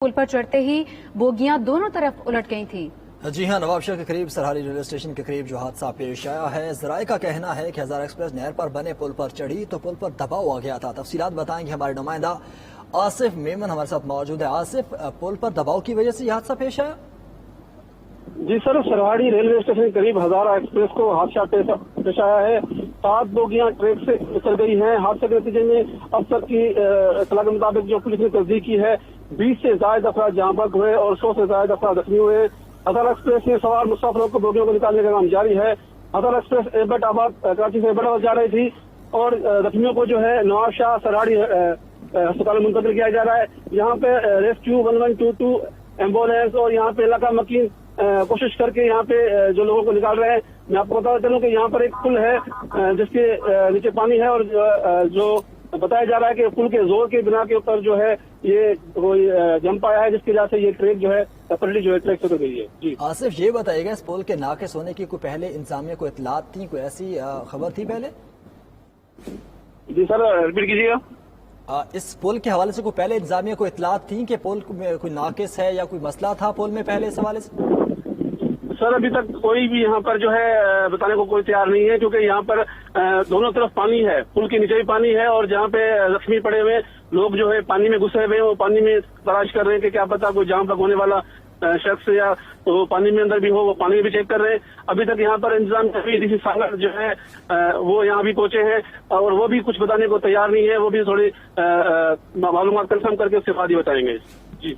पुल पर चढ़ते ही बोगियां दोनों तरफ उलट गई थी। जी हाँ, नवाबशाह के करीब सरहाली रेलवे स्टेशन के करीब जो हादसा पेश आया है, ज़राए का कहना है कि हज़ारा एक्सप्रेस नहर पर बने पुल पर चढ़ी तो पुल पर दबाव आ गया था। तफसीलात बताएंगे हमारे नुमाइंदा आसिफ मेमन हमारे साथ मौजूद है। आसिफ, पुल पर दबाव की वजह से यह हादसा पेश आया? जी सर, सरहाड़ी रेलवे स्टेशन के करीब हज़ारा एक्सप्रेस को हादसा पेश आया है। 7 बोगियां ट्रैक से उतर गई हैं। हादसे के नतीजे में अब तक की इत्तला के मुताबिक जो पुलिस ने तस्दीक की है, 20 से ज्यादा अफराद जहां बग हुए और 100 से ज्यादा अफराद जख्मी हुए। हज़ारा एक्सप्रेस में सवार मुसाफिरों को बोगियों को निकालने का काम जारी है। हज़ारा एक्सप्रेस एबटाबाद कराची से एबटाबाद जा रही थी और जख्मियों को जो है नवाबशाह सरहाड़ी अस्पताल में मुंतकिल किया जा रहा है। यहाँ पे रेस्क्यू 1122 एम्बुलेंस और यहाँ पे इलाका मकीन कोशिश करके यहाँ पे जो लोगों को निकाल रहे हैं। मैं आपको बताता चलूं कि यहाँ पर एक पुल है जिसके नीचे पानी है और जो बताया जा रहा है कि पुल के जोर के बिना के ऊपर जो है ये कोई जंप आया है, जिसकी वजह से ये ट्रेन जो है पटरी जो है ट्रैक से उतर गई है। जी आसिफ, ये बताइएगा इस पुल के नाकिस होने की कोई पहले इंतजामिया को इतलात थी, कोई ऐसी खबर थी पहले? जी सर, रिपीट कीजिएगा। इस पुल के हवाले से कोई पहले इंतजामिया को इतलात थी कि पुल में कोई नाकिस है या कोई मसला था पुल में पहले इस हवाले से? सर, अभी तक कोई भी यहाँ पर जो है बताने को कोई तैयार नहीं है, क्योंकि यहाँ पर दोनों तरफ पानी है, पुल के नीचे भी पानी है और जहाँ पे जख्मी पड़े हुए लोग जो है पानी में घुसे हुए हैं, वो पानी में तलाश कर रहे हैं कि क्या पता कोई जाम लग होने वाला शख्स या तो पानी में अंदर भी हो, वो पानी में भी चेक कर रहे हैं। अभी तक यहाँ पर इंतजाम डीसी सागर जो है वो यहाँ भी पहुंचे हैं और वो भी कुछ बताने को तैयार नहीं है। वो भी थोड़ी मालूमात कंफर्म करके उसके बाद ही बताएंगे। जी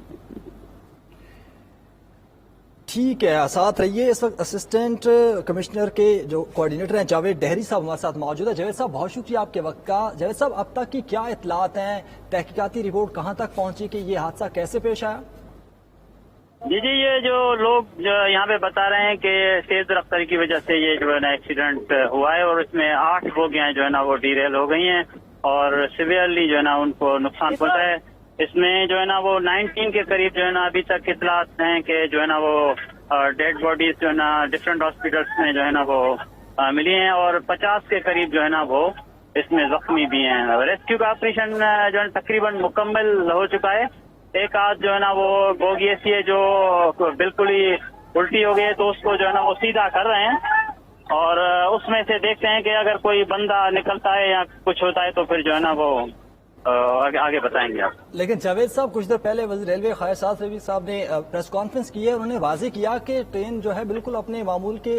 ठीक है, साथ रहिए। इस वक्त असिस्टेंट कमिश्नर के जो कोऑर्डिनेटर हैं जावेद डेहरी साहब हमारे साथ मौजूद है। जावेद साहब, बहुत शुक्रिया आपके वक्त का। जावेद साहब, अब तक की क्या इतलात हैं, तहकीकाती रिपोर्ट कहाँ तक पहुंची कि ये हादसा कैसे पेश आया? जी, ये जो लोग जो यहाँ पे बता रहे हैं कि तेज रफ्तारी की वजह से ये जो है ना एक्सीडेंट हुआ है और इसमें 8 बोगियां जो है ना वो डीरेल हो गई हैं और सिवियरली जो है ना उनको नुकसान पहुंचा है। इसमें जो है ना वो 19 के करीब जो है ना अभी तक इतलात हैं कि जो है ना वो डेड बॉडीज जो है ना डिफरेंट हॉस्पिटल्स में जो है ना वो मिली हैं और 50 के करीब जो है ना वो इसमें जख्मी भी हैं। रेस्क्यू का ऑपरेशन जो है तकरीबन मुकम्मल हो चुका है। एक आध जो है ना वो बोगी ऐसी है जो बिल्कुल ही उल्टी हो गई है, तो उसको जो है ना वो सीधा कर रहे हैं और उसमें से देखते हैं कि अगर कोई बंदा निकलता है या कुछ होता है तो फिर जो है ना वो आगे बताएंगे आप। लेकिन जावेद साहब, कुछ देर पहले वज़ीर रेलवे ख्वाहिशात रफीक साहब ने प्रेस कॉन्फ्रेंस की है। उन्होंने वाजे किया कि ट्रेन जो है बिल्कुल अपने मामूल के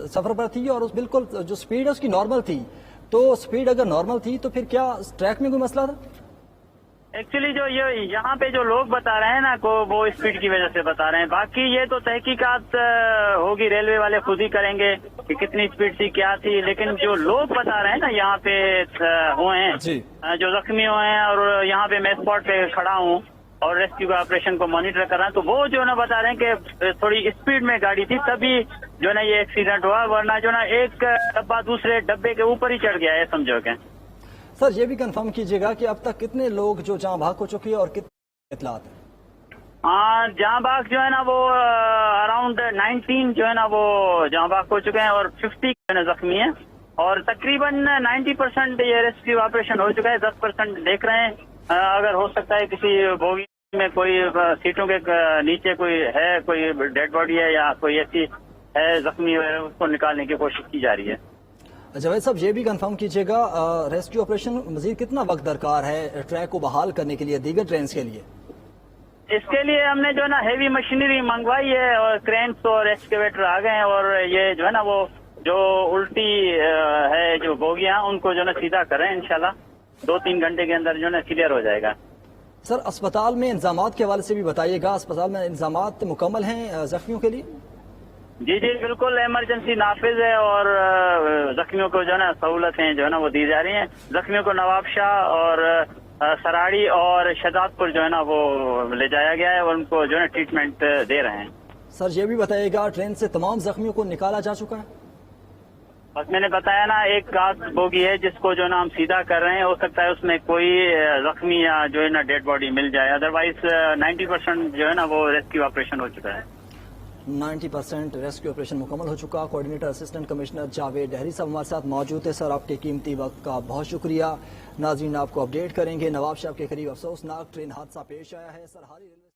सफर पर थी और उस बिल्कुल जो स्पीड है उसकी नॉर्मल थी। तो स्पीड अगर नॉर्मल थी तो फिर क्या ट्रैक में कोई मसला था? एक्चुअली जो ये यहाँ पे जो लोग बता रहे हैं ना को वो स्पीड की वजह से बता रहे हैं। बाकी ये तो तहकीकात होगी, रेलवे वाले खुद ही करेंगे कि कितनी स्पीड थी क्या थी। लेकिन जो लोग बता रहे हैं ना यहाँ पे हुए हैं जो जख्मी हुए हैं और यहाँ पे मैं स्पॉट पे खड़ा हूँ और रेस्क्यू का ऑपरेशन को मॉनिटर कर रहा है, तो वो जो ना बता रहे हैं कि थोड़ी स्पीड में गाड़ी थी तभी जो ना ये एक्सीडेंट हुआ, वरना जो ना एक डब्बा दूसरे डब्बे के ऊपर ही चढ़ गया है, समझो क्या। सर, ये भी कंफर्म कीजिएगा कि अब तक कितने लोग जो जहां भाग हो चुके हैं और कितने इतलात हैं? हाँ, जहां भाग जो है ना वो अराउंड 19 जो है ना वो जहां भाग हो चुके हैं और 50 जो है ना जख्मी है और तकरीबन 90% ये रेस्क्यू ऑपरेशन हो चुका है। 10% देख रहे हैं अगर हो सकता है किसी बोगी में कोई सीटों के नीचे कोई है, कोई डेड बॉडी है या कोई ऐसी है जख्मी है, उसको निकालने की कोशिश की जा रही है। जावेद साहब, ये भी कंफर्म कीजिएगा रेस्क्यू ऑपरेशन मजीद कितना वक्त दरकार है ट्रैक को बहाल करने के लिए दीगर ट्रेन के लिए? इसके लिए हमने जो है ना हेवी मशीनरी मंगवाई है और क्रेन्स और एक्सकेवेटर आ गए हैं और ये जो है ना वो जो उल्टी है जो बोगियां उनको जो है ना सीधा करें। इंशाल्लाह 2-3 घंटे के अंदर जो है ना क्लियर हो जाएगा। सर, अस्पताल में इंतजामात के हवाले से भी बताइएगा, अस्पताल में इंतजामात मुकम्मल हैं जख्मियों के लिए? जी, बिल्कुल इमरजेंसी नाफिज है और जख्मियों को जो है ना सहूलतें जो है ना वो दी जा रही हैं। जख्मियों को नवाबशाह और सराड़ी और शहजादपुर जो है ना वो ले जाया गया है और उनको जो है ना ट्रीटमेंट दे रहे हैं। सर, ये भी बताइएगा ट्रेन से तमाम जख्मियों को निकाला जा चुका है? बस मैंने बताया ना, एक आध बोगी है जिसको जो है ना हम सीधा कर रहे हैं। हो सकता है उसमें कोई जख्मी या जो है ना डेड बॉडी मिल जाए, अदरवाइज 90% जो है ना वो रेस्क्यू ऑपरेशन हो चुका है। 90% ریسکیو آپریشن مکمل ہو چکا. کوآرڈینیٹر اسسٹنٹ کمشنر جاوید ڈہری صاحب ہمارے ساتھ موجود ہے. سر آپ کے قیمتی وقت کا بہت شکریہ. ناظرین آپ کو اپڈیٹ کریں گے. نواب شاہ کے قریب افسوسناک ٹرین حادثہ پیش آیا ہے. سرحدی ریلوے